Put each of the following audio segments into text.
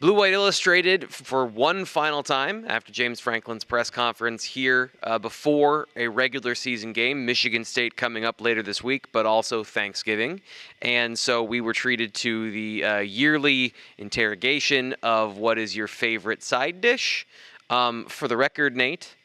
Blue White Illustrated for one final time after James Franklin's press conference here before a regular season game. Michigan State coming up later this week, but also Thanksgiving. And so we were treated to the yearly interrogation of what is your favorite side dish. For the record, Nate,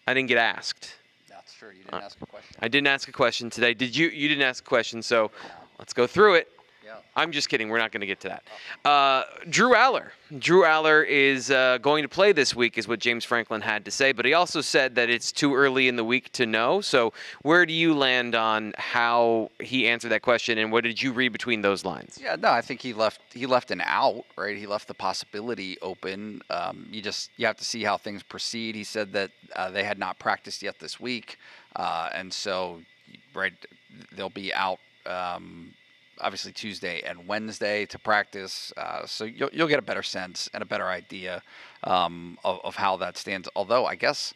I didn't get asked. That's true. You didn't ask a question. I didn't ask a question today. Did you? You didn't ask a question, so let's go through it. Yeah. I'm just kidding. We're not going to get to that. Drew Aller. Drew Aller is going to play this week, is what James Franklin had to say. But he also said that it's too early in the week to know. So where do you land on how he answered that question, and what did you read between those lines? Yeah, no, I think he left an out, right? He left the possibility open. You have to see how things proceed. He said that they had not practiced yet this week, and so right, they'll be out. Obviously Tuesday and Wednesday to practice, so you'll get a better sense and a better idea of how that stands. Although I guess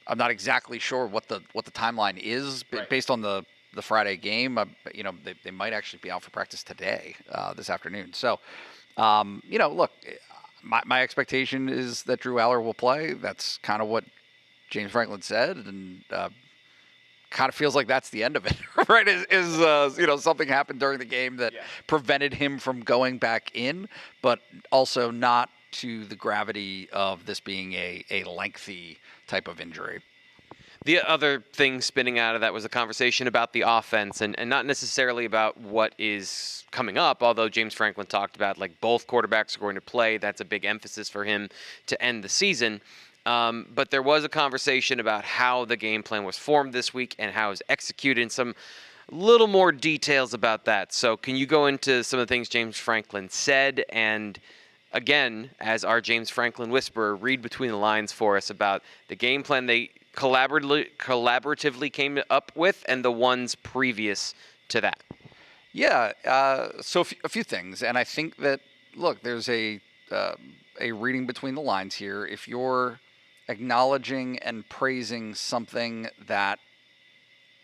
I'm not exactly sure what the timeline is based on the Friday game. They might actually be out for practice today, this afternoon. So look, my expectation is that Drew Aller will play. That's kind of what James Franklin said, and kind of feels like that's the end of it, right? Something happened during the game that prevented him from going back in, but also not to the gravity of this being a lengthy type of injury. The other thing spinning out of that was a conversation about the offense and not necessarily about what is coming up, although James Franklin talked about like both quarterbacks are going to play. That's a big emphasis for him to end the season. But there was a conversation about how the game plan was formed this week and how it was executed, and some little more details about that. So can you go into some of the things James Franklin said, and again, as our James Franklin whisperer, read between the lines for us about the game plan they collaboratively came up with and the ones previous to that? Yeah, so a few things, and I think that, look, there's a reading between the lines here. If you're acknowledging and praising something that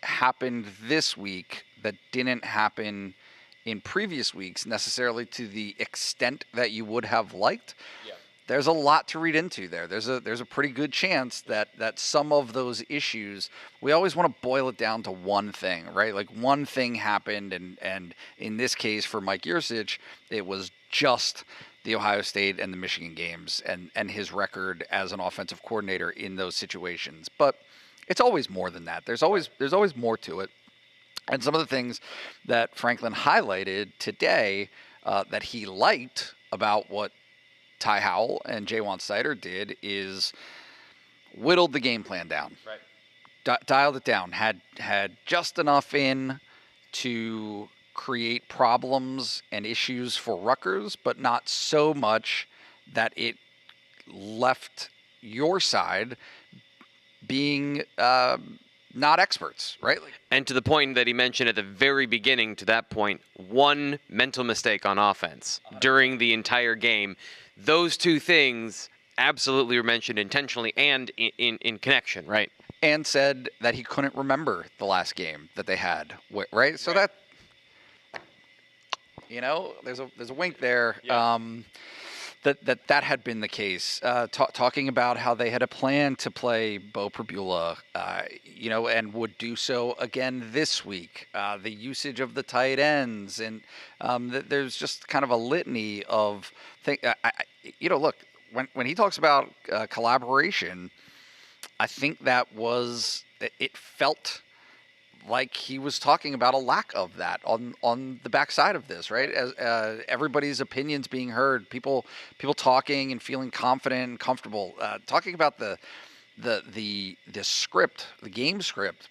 happened this week that didn't happen in previous weeks necessarily to the extent that you would have liked, there's a lot to read into there. There's a pretty good chance that some of those issues, we always want to boil it down to one thing, right? Like one thing happened, and in this case for Mike Yurcich, it was just the Ohio State and the Michigan games and his record as an offensive coordinator in those situations. But it's always more than that. There's always more to it. And some of the things that Franklin highlighted today that he liked about what Ty Howell and Jaywan Sider did is whittled the game plan down. Right. Dialed it down. Had just enough in to create problems and issues for Rutgers, but not so much that it left your side being not experts, right? And to the point that he mentioned at the very beginning, to that point, one mental mistake on offense during the entire game. Those two things absolutely were mentioned intentionally and in connection, right? And said that he couldn't remember the last game that they had, right? So that, there's a wink there. Yeah. That had been the case. Talking about how they had a plan to play Bo Pribula, and would do so again this week. The usage of the tight ends, and there's just kind of a litany of things. Look, when he talks about collaboration, I think it felt like he was talking about a lack of that on the backside of this, right? As everybody's opinions being heard, people talking and feeling confident and comfortable, talking about the script, the game script,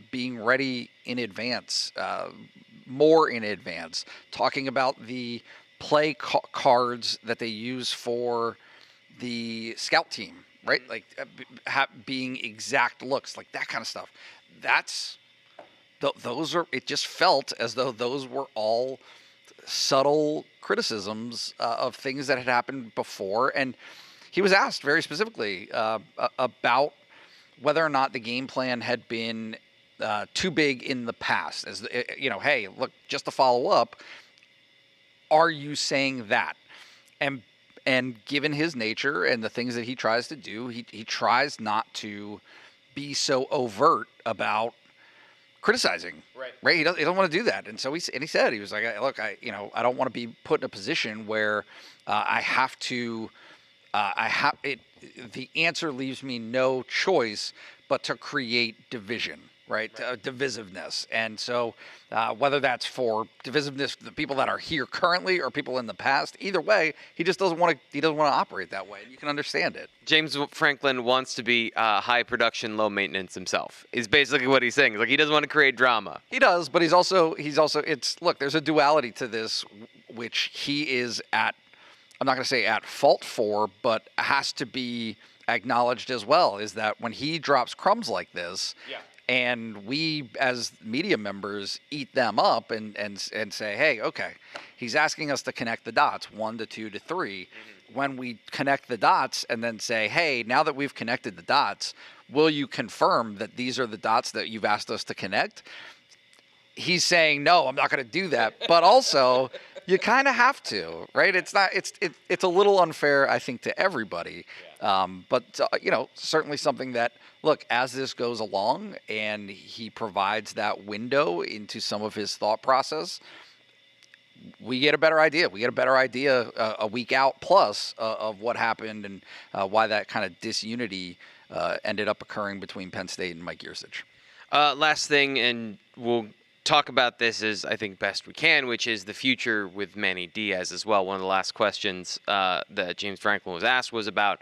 being ready in advance, more in advance, talking about the play cards that they use for the scout team, right? Like being exact looks, like that kind of stuff. It just felt as though those were all subtle criticisms of things that had happened before. And he was asked very specifically about whether or not the game plan had been too big in the past. As hey, look, just to follow up, are you saying that? And given his nature and the things that he tries to do, he tries not to be so overt about criticizing. Right. He doesn't want to do that. And so he said, he was like, look, I don't want to be put in a position where I have to. The answer leaves me no choice but to create division. Right. Divisiveness. And so whether that's for divisiveness, the people that are here currently or people in the past, either way, he just doesn't want to operate that way. You can understand it. James Franklin wants to be high production, low maintenance himself, is basically what he's saying. Like, he doesn't want to create drama. He does, but he's also look, there's a duality to this, which he is I'm not going to say at fault for, but has to be acknowledged as well, is that when he drops crumbs like this, and we as media members eat them up and say, hey, okay, he's asking us to connect the dots 1 to 2 to 3. Mm-hmm. When we connect the dots and then say, hey, now that we've connected the dots, will you confirm that these are the dots that you've asked us to connect? He's saying, no, I'm not going to do that. But also, you kind of have to, right? It's a little unfair, I think, to everybody. But certainly something that, look, as this goes along and he provides that window into some of his thought process, we get a better idea. We get a better idea a week out plus of what happened and why that kind of disunity ended up occurring between Penn State and Mike Yurcich. Last thing, and we'll talk about this as I think best we can, which is the future with Manny Diaz as well. One of the last questions that James Franklin was asked was about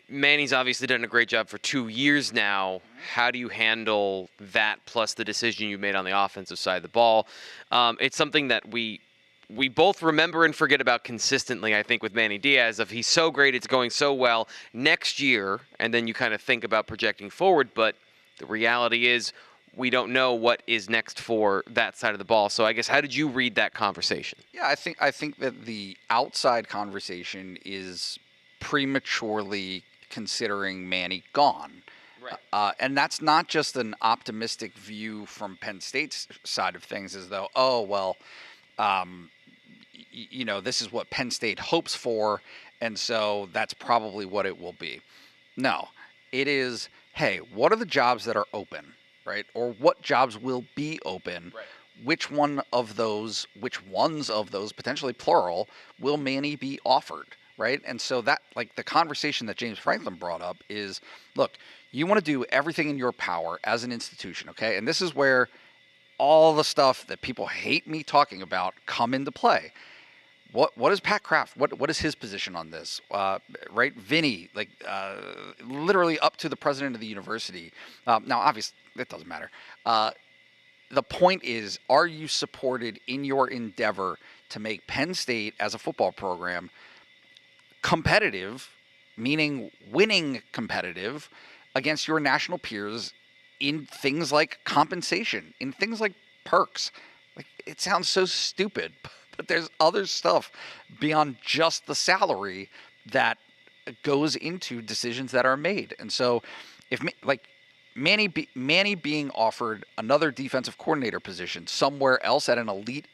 Manny's obviously done a great job for 2 years now. How do you handle that plus the decision you made on the offensive side of the ball? It's something that we both remember and forget about consistently, I think, with Manny Diaz. Of he's so great, it's going so well next year, and then you kind of think about projecting forward, but the reality is we don't know what is next for that side of the ball. So I guess, how did you read that conversation? Yeah, I think that the outside conversation is prematurely considering Manny gone. Right. And that's not just an optimistic view from Penn State's side of things, as though, this is what Penn State hopes for, and so that's probably what it will be. No, it is, hey, what are the jobs that are open? Right? Or what jobs will be open? Right. Which ones of those, potentially plural, will Manny be offered? Right? And so that, like, the conversation that James Franklin brought up is, look, you want to do everything in your power as an institution, okay? And this is where all the stuff that people hate me talking about come into play. What is Pat Kraft? What is his position on this? Right, Vinny, literally up to the president of the university. Now, obviously, it doesn't matter. The point is, are you supported in your endeavor to make Penn State as a football program competitive, meaning winning competitive against your national peers in things like compensation, in things like perks? Like, it sounds so stupid, but there's other stuff beyond just the salary that goes into decisions that are made. And so if Manny being offered another defensive coordinator position somewhere else at an elite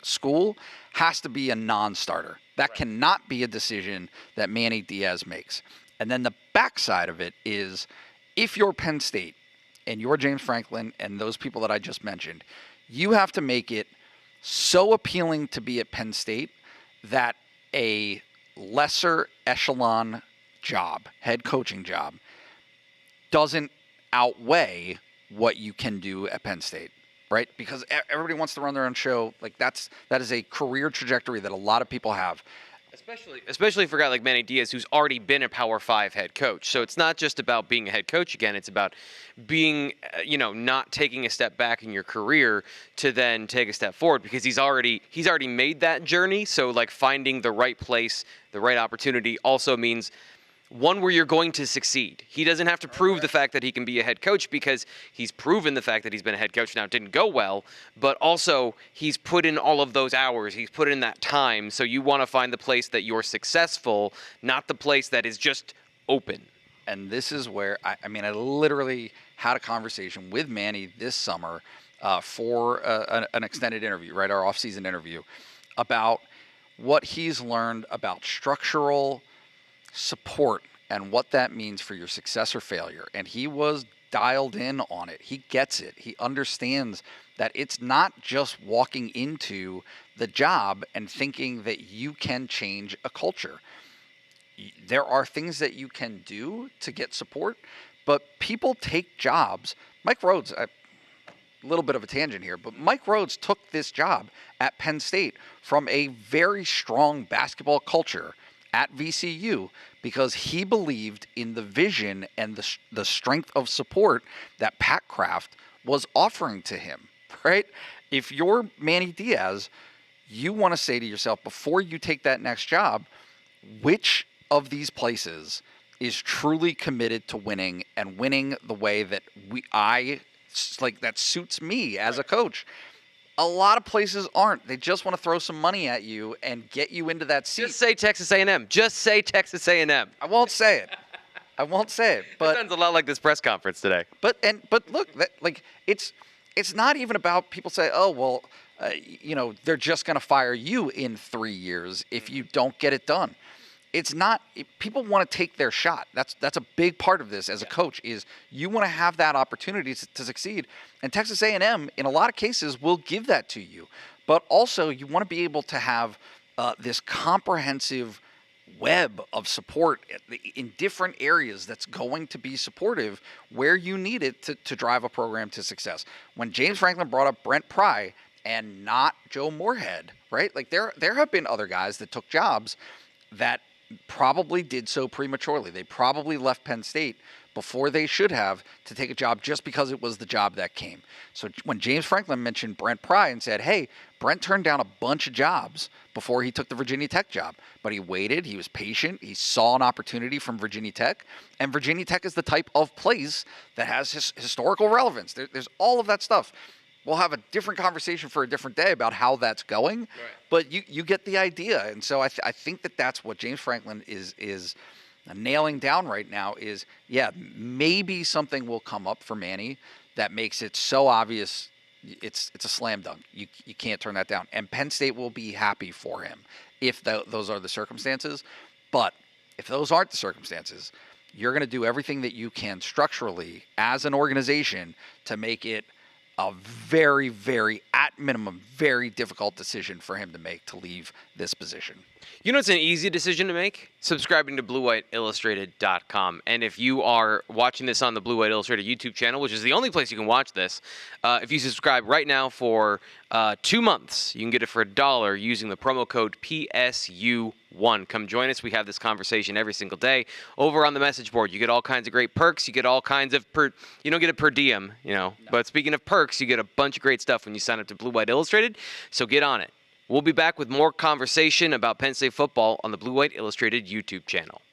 school has to be a non-starter. That Right. cannot be a decision that Manny Diaz makes. And then the backside of it is, if you're Penn State and you're James Franklin and those people that I just mentioned, you have to make it so appealing to be at Penn State that a lesser echelon job, head coaching job, doesn't outweigh what you can do at Penn State, right? Because everybody wants to run their own show. Like, that is a career trajectory that a lot of people have. Especially for a guy like Manny Diaz, who's already been a Power 5 head coach. So it's not just about being a head coach again. It's about being, not taking a step back in your career to then take a step forward, because he's already made that journey. So, like, finding the right place, the right opportunity also means one where you're going to succeed. He doesn't have to prove the fact that he can be a head coach, because he's proven the fact that he's been a head coach. Now, it didn't go well, but also he's put in all of those hours. He's put in that time. So you want to find the place that you're successful, not the place that is just open. And this is where, I literally had a conversation with Manny this summer for an extended interview, right, our offseason interview, about what he's learned about structural support and what that means for your success or failure. And he was dialed in on it. He gets it. He understands that it's not just walking into the job and thinking that you can change a culture. There are things that you can do to get support, but people take jobs. Mike Rhodes, a little bit of a tangent here, but Mike Rhodes took this job at Penn State from a very strong basketball culture at VCU because he believed in the vision and the strength of support that Pat Kraft was offering to him, right? If you're Manny Diaz, you want to say to yourself, before you take that next job, which of these places is truly committed to winning and winning the way that that suits me as a coach? A lot of places aren't. They just want to throw some money at you and get you into that seat. Just say Texas A&M. Just say Texas A&M. I won't say it. But it sounds a lot like this press conference today. But look, it's not even about people say, oh well, they're just going to fire you in 3 years if you don't get it done. It's not. People want to take their shot. That's a big part of this as a coach. Is you want to have that opportunity to succeed, and Texas A&M in a lot of cases will give that to you. But also you want to be able to have this comprehensive web of support in different areas that's going to be supportive where you need it to drive a program to success. When James Franklin brought up Brent Pry and not Joe Moorhead, right? Like there have been other guys that took jobs that probably did so prematurely. They probably left Penn State before they should have to take a job just because it was the job that came. So when James Franklin mentioned Brent Pry and said, hey, Brent turned down a bunch of jobs before he took the Virginia Tech job, but he waited, he was patient, he saw an opportunity from Virginia Tech, and Virginia Tech is the type of place that has historical relevance. There's all of that stuff. We'll have a different conversation for a different day about how that's going, right. But you get the idea. And so I think that's what James Franklin is nailing down right now is, yeah, maybe something will come up for Manny that makes it so obvious it's a slam dunk. You can't turn that down. And Penn State will be happy for him if those are the circumstances. But if those aren't the circumstances, you're going to do everything that you can structurally as an organization to make it a very, very, at minimum, very difficult decision for him to make to leave this position. You know, it's an easy decision to make, subscribing to BlueWhiteIllustrated.com. And if you are watching this on the Blue White Illustrated YouTube channel, which is the only place you can watch this, if you subscribe right now for 2 months, you can get it for $1 using the promo code PSU1. Come join us. We have this conversation every single day over on the message board. You get all kinds of great perks. You get all kinds of you don't get it per diem, No. But speaking of perks, you get a bunch of great stuff when you sign up to Blue White Illustrated. So get on it. We'll be back with more conversation about Penn State football on the Blue White Illustrated YouTube channel.